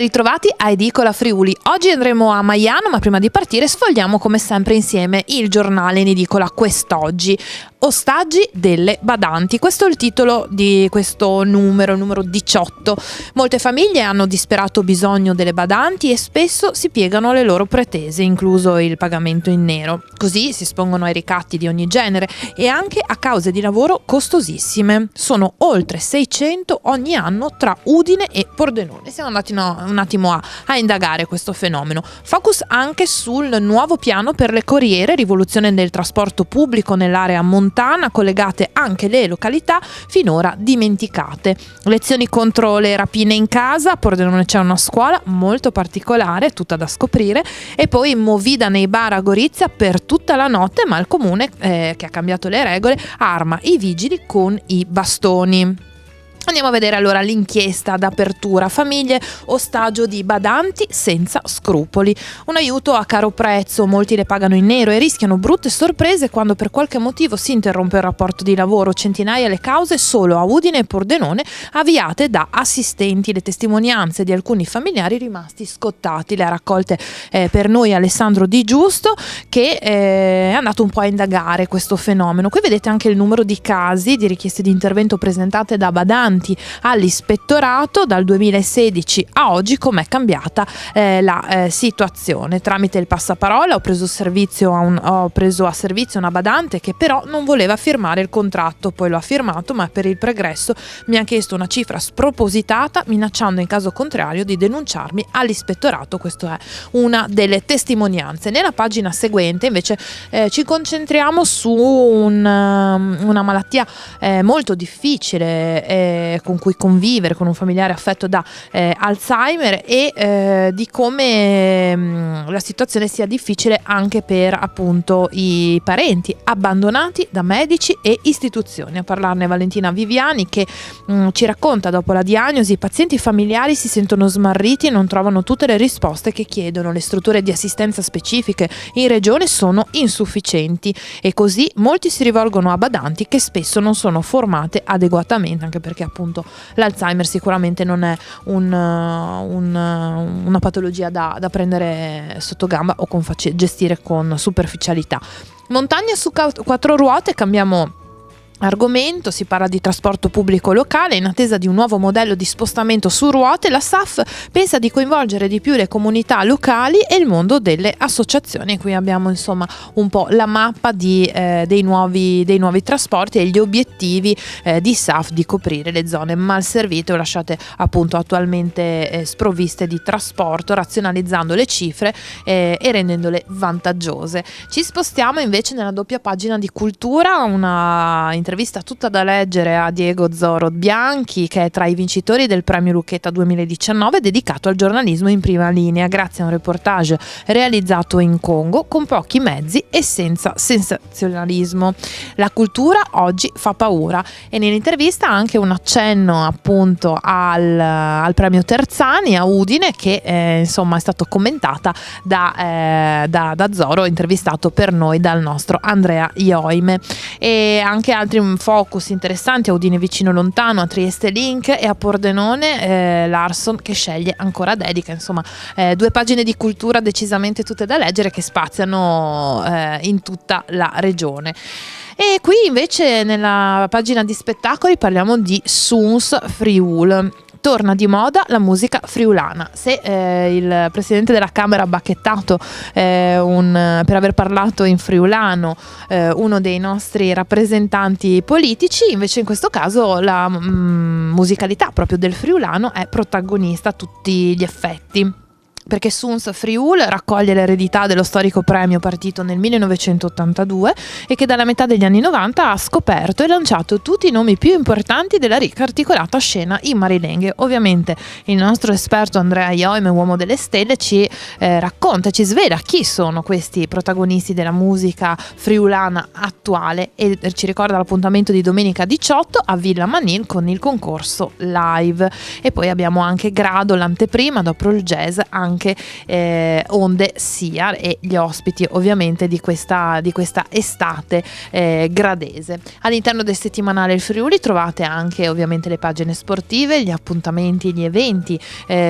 ritrovati a Edicola Friuli. Oggi andremo a Maiano, ma prima di partire sfogliamo come sempre insieme il giornale in edicola quest'oggi. Ostaggi delle badanti. Questo è il titolo di questo numero 18. Molte famiglie hanno disperato bisogno delle badanti e spesso si piegano alle loro pretese, incluso il pagamento in nero. Così si espongono ai ricatti di ogni genere e anche a cause di lavoro costosissime. Sono oltre 600 ogni anno tra Udine e Pordenone. Siamo andati un attimo a indagare questo fenomeno. Focus anche sul nuovo piano per le corriere, rivoluzione del trasporto pubblico nell'area montana, collegate anche le località finora dimenticate. Lezioni contro le rapine in casa. A Pordenone c'è una scuola molto particolare, tutta da scoprire, e poi movida nei bar a Gorizia per tutta la notte, ma il comune che ha cambiato le regole arma i vigili con i bastoni. Andiamo a vedere allora l'inchiesta d'apertura. Famiglie ostaggio di badanti senza scrupoli. Un aiuto a caro prezzo, molti le pagano in nero e rischiano brutte sorprese quando per qualche motivo si interrompe il rapporto di lavoro. Centinaia le cause solo a Udine e Pordenone, avviate da assistenti. Le testimonianze di alcuni familiari rimasti scottati. Le ha raccolte per noi Alessandro Di Giusto, che è andato un po' a indagare questo fenomeno. Qui vedete anche il numero di casi di richieste di intervento presentate da badanti all'ispettorato dal 2016 a oggi. Com'è cambiata la situazione. Tramite il passaparola ho preso a servizio una badante che però non voleva firmare il contratto, poi lo ha firmato, ma per il pregresso mi ha chiesto una cifra spropositata, minacciando in caso contrario di denunciarmi all'ispettorato. Questa è una delle testimonianze. Nella pagina seguente invece ci concentriamo su una malattia molto difficile con cui convivere, con un familiare affetto da Alzheimer, e di come la situazione sia difficile anche per appunto i parenti abbandonati da medici e istituzioni. A parlarne Valentina Viviani, che ci racconta: dopo la diagnosi i pazienti familiari si sentono smarriti e non trovano tutte le risposte che chiedono. Le strutture di assistenza specifiche in regione sono insufficienti e così molti si rivolgono a badanti che spesso non sono formate adeguatamente, anche perché appunto l'Alzheimer sicuramente non è una patologia da prendere sotto gamba o gestire con superficialità. Montagna su quattro ruote. Cambiamo argomento, si parla di trasporto pubblico locale. In attesa di un nuovo modello di spostamento su ruote, la SAF pensa di coinvolgere di più le comunità locali e il mondo delle associazioni. Qui abbiamo insomma un po' la mappa dei nuovi trasporti e gli obiettivi di SAF di coprire le zone mal servite o lasciate appunto attualmente sprovviste di trasporto, razionalizzando le cifre e rendendole vantaggiose. Ci spostiamo invece nella doppia pagina di cultura, una intervista tutta da leggere a Diego Zoro Bianchi, che è tra i vincitori del premio Lucchetta 2019 dedicato al giornalismo in prima linea, grazie a un reportage realizzato in Congo con pochi mezzi e senza sensazionalismo. La cultura oggi fa paura, e nell'intervista anche un accenno appunto al premio Terzani a Udine, che insomma è stato commentata da Zoro, intervistato per noi dal nostro Andrea Ioime. E anche altri focus interessanti a Udine vicino lontano, a Trieste Link, e a Pordenone Larson che sceglie ancora dedica. Insomma due pagine di cultura decisamente tutte da leggere, che spaziano in tutta la regione. E qui invece nella pagina di spettacoli parliamo di Suns Friul. Torna di moda la musica friulana. Se il presidente della Camera ha bacchettato per aver parlato in friulano uno dei nostri rappresentanti politici, invece in questo caso la musicalità proprio del friulano è protagonista a tutti gli effetti. Perché Suns Friul raccoglie l'eredità dello storico premio partito nel 1982 e che dalla metà degli anni 90 ha scoperto e lanciato tutti i nomi più importanti della ricca articolata scena in Marilenghe. Ovviamente il nostro esperto Andrea Ioime, uomo delle stelle, ci racconta, ci svela chi sono questi protagonisti della musica friulana attuale, e ci ricorda l'appuntamento di domenica 18 a Villa Manil con il concorso live. E poi abbiamo anche Grado, l'anteprima, dopo il jazz anche anche Onde Sia e gli ospiti ovviamente di questa estate gradese. All'interno del settimanale Il Friuli trovate anche ovviamente le pagine sportive, gli appuntamenti, gli eventi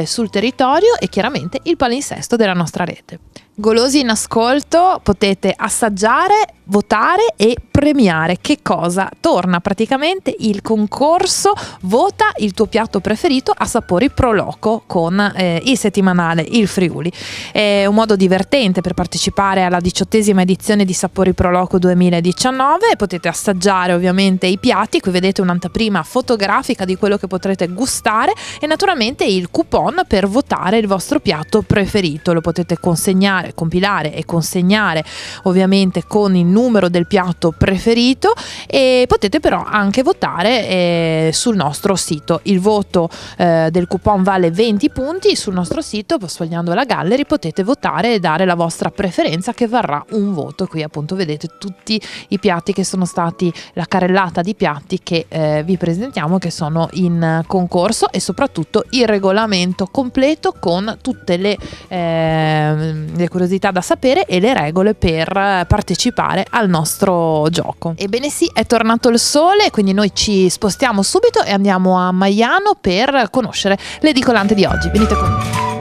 sul territorio e chiaramente il palinsesto della nostra rete. Golosi in ascolto, potete assaggiare, votare e premiare. Che cosa? Torna praticamente il concorso Vota il tuo piatto preferito a Sapori Pro Loco con il settimanale Il Friuli. È un modo divertente per partecipare alla 18ª edizione di Sapori Pro Loco 2019. Potete assaggiare ovviamente i piatti, qui vedete un'anteprima fotografica di quello che potrete gustare e naturalmente il coupon per votare il vostro piatto preferito. Lo potete compilare e consegnare ovviamente con il numero del piatto preferito e potete però anche votare sul nostro sito. Il voto del coupon vale 20 punti. Sul nostro sito, sfogliando la gallery, potete votare e dare la vostra preferenza che varrà un voto. Qui appunto vedete tutti i piatti che sono stati, la carrellata di piatti che vi presentiamo, che sono in concorso, e soprattutto il regolamento completo con tutte le curiosità da sapere e le regole per partecipare al nostro gioco. Ebbene sì, è tornato il sole, quindi noi ci spostiamo subito e andiamo a Maiano per conoscere l'edicolante di oggi. Venite con me.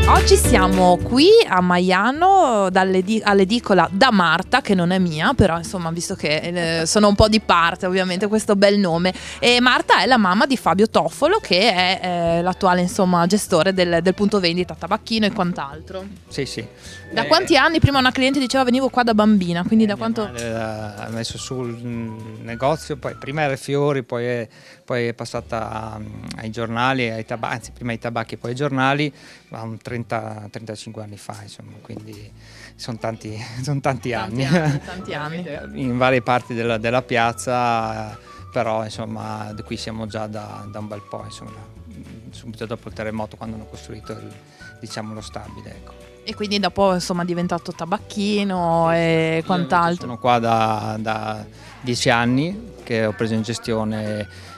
Oggi siamo qui a Maiano all'edicola da Marta, che non è mia, però insomma, visto che sono un po' di parte, ovviamente questo bel nome. E Marta è la mamma di Fabio Toffolo, che è l'attuale insomma gestore del punto vendita tabacchino e quant'altro. Sì. Da quanti anni? Prima una cliente diceva venivo qua da bambina, quindi da quanto? Ha messo sul negozio, poi prima era fiori, poi è passata ai giornali, anzi prima ai tabacchi, poi ai giornali, ma 35 anni fa, insomma, quindi sono tanti anni. Tanti anni. In varie parti della piazza, però insomma qui siamo già da un bel po', insomma, subito dopo il terremoto, quando hanno costruito lo stabile, ecco. E quindi dopo insomma è diventato tabacchino e quant'altro. Sono qua da 10 anni che ho preso in gestione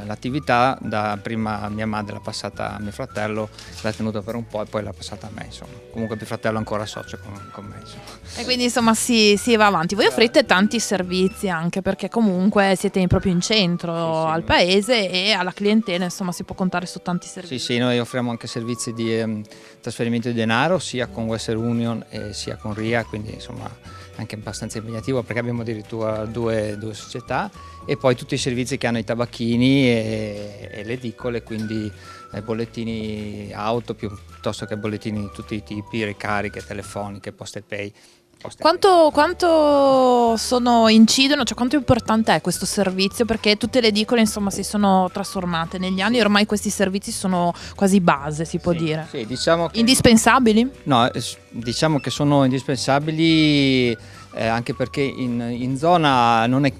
l'attività. Prima mia madre l'ha passata a mio fratello, l'ha tenuta per un po' e poi l'ha passata a me, insomma. Comunque mio fratello è ancora socio con me, insomma. E quindi insomma si va avanti. Voi offrite tanti servizi, anche perché comunque siete proprio in centro al paese e alla clientela, insomma, si può contare su tanti servizi. Sì, noi offriamo anche servizi di trasferimento di denaro sia con Western Union e sia con RIA, quindi insomma anche abbastanza impegnativo perché abbiamo addirittura due società, e poi tutti i servizi che hanno i tabacchini e le edicole, quindi bollettini auto piuttosto che bollettini di tutti i tipi, ricariche telefoniche, poste pay. Quanto incidono, cioè quanto importante è questo servizio? Perché tutte le edicole insomma si sono trasformate negli anni e ormai questi servizi sono quasi base, si può dire. Sì, diciamo che indispensabili? No, diciamo che sono indispensabili anche perché in zona non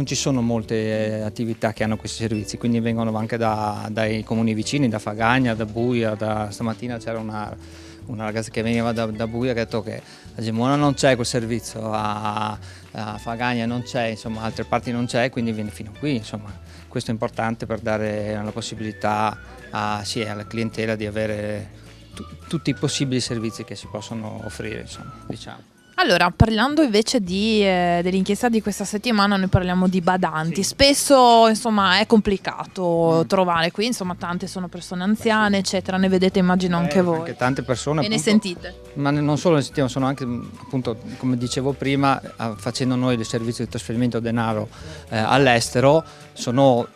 ci sono molte attività che hanno questi servizi, quindi vengono anche dai comuni vicini, da Fagagna, da Buia. Stamattina c'era una ragazza che veniva da Buia che ha detto che a Gemona non c'è quel servizio, a Fagagna non c'è, insomma altre parti non c'è, quindi viene fino qui, insomma. Questo è importante per dare la possibilità alla clientela di avere tutti i possibili servizi che si possono offrire, insomma, diciamo. Allora, parlando invece dell'inchiesta di questa settimana, noi parliamo di badanti. Spesso, insomma, è complicato trovare qui, insomma, tante sono persone anziane, eccetera. Ne vedete, immagino, anche voi. Anche tante persone. E ne sentite? Ma non solo ne sentiamo, sono anche, appunto, come dicevo prima, facendo noi il servizio di trasferimento denaro all'estero, sono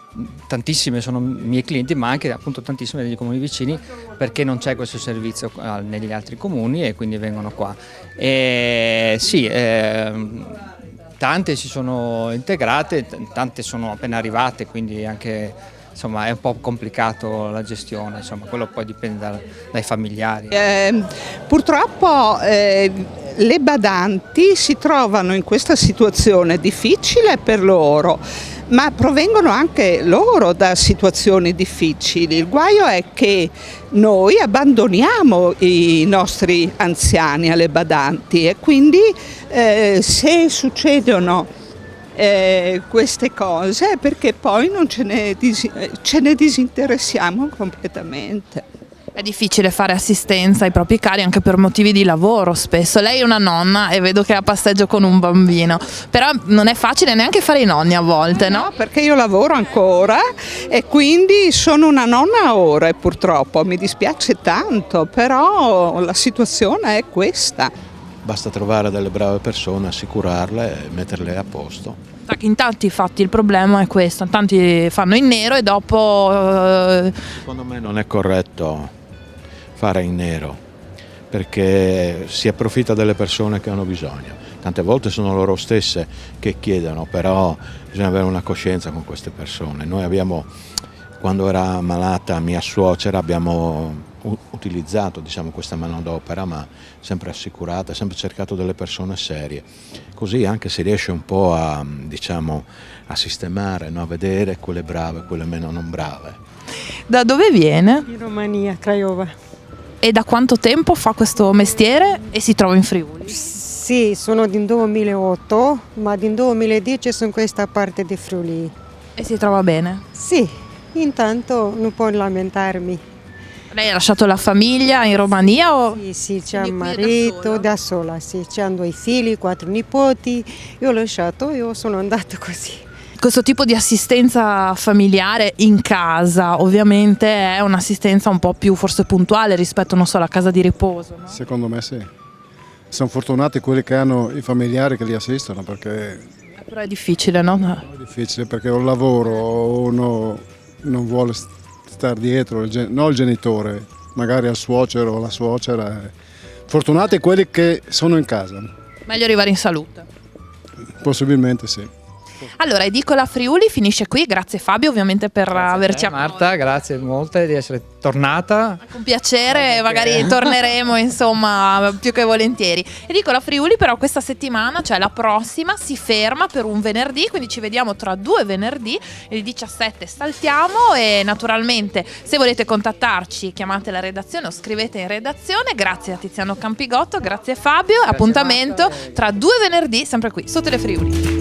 tantissime, sono miei clienti, ma anche appunto tantissime degli comuni vicini, perché non c'è questo servizio negli altri comuni e quindi vengono qua. Tante si sono integrate, tante sono appena arrivate, quindi anche insomma è un po' complicato la gestione, insomma quello poi dipende dai familiari. Purtroppo le badanti si trovano in questa situazione difficile per loro, ma provengono anche loro da situazioni difficili. Il guaio è che noi abbandoniamo i nostri anziani alle badanti e quindi se succedono queste cose è perché poi non ce ne disinteressiamo completamente. È difficile fare assistenza ai propri cari anche per motivi di lavoro spesso. Lei è una nonna e vedo che è a passeggio con un bambino, però non è facile neanche fare i nonni a volte, no? No, perché io lavoro ancora e quindi sono una nonna a ore purtroppo, mi dispiace tanto, però la situazione è questa. Basta trovare delle brave persone, assicurarle e metterle a posto. In tanti fatti il problema è questo, tanti fanno in nero e dopo... Secondo me non è corretto fare in nero, perché si approfitta delle persone che hanno bisogno. Tante volte sono loro stesse che chiedono, però bisogna avere una coscienza con queste persone. Noi abbiamo, quando era malata mia suocera, abbiamo utilizzato questa manodopera, ma sempre assicurata, sempre cercato delle persone serie. Così anche si riesce un po' a sistemare, no? A vedere quelle brave e quelle meno non brave. Da dove viene? In Romania, Craiova. E da quanto tempo fa questo mestiere e si trova in Friuli? Sì, sono del 2008, ma del 2010 sono in questa parte di Friuli. E si trova bene? Sì, intanto non può lamentarmi. Lei ha lasciato la famiglia in Romania o? Sì, c'è Quindi un qui è marito da sola, sì, c'è 2 figli, 4 nipoti. Io ho lasciato, io sono andata così. Questo tipo di assistenza familiare in casa ovviamente è un'assistenza un po' più forse puntuale rispetto non so alla casa di riposo, no? Secondo me sì. Sono fortunati quelli che hanno i familiari che li assistono, perché Però è difficile, no? è difficile, perché o il lavoro uno non vuole stare dietro, no il genitore, magari al suocero o alla suocera. Fortunati quelli che sono in casa. Meglio arrivare in salute. Possibilmente sì. Allora, Edicola Friuli finisce qui, grazie Fabio ovviamente per averci accolto. Marta, grazie molte di essere tornata. Con piacere, magari torneremo insomma più che volentieri. Edicola Friuli però questa settimana, cioè la prossima, si ferma per un venerdì, quindi ci vediamo tra 2 venerdì, il 17 saltiamo e naturalmente se volete contattarci chiamate la redazione o scrivete in redazione. Grazie a Tiziano Campigotto, grazie Fabio, appuntamento Marta. tra 2 venerdì sempre qui su Telefriuli.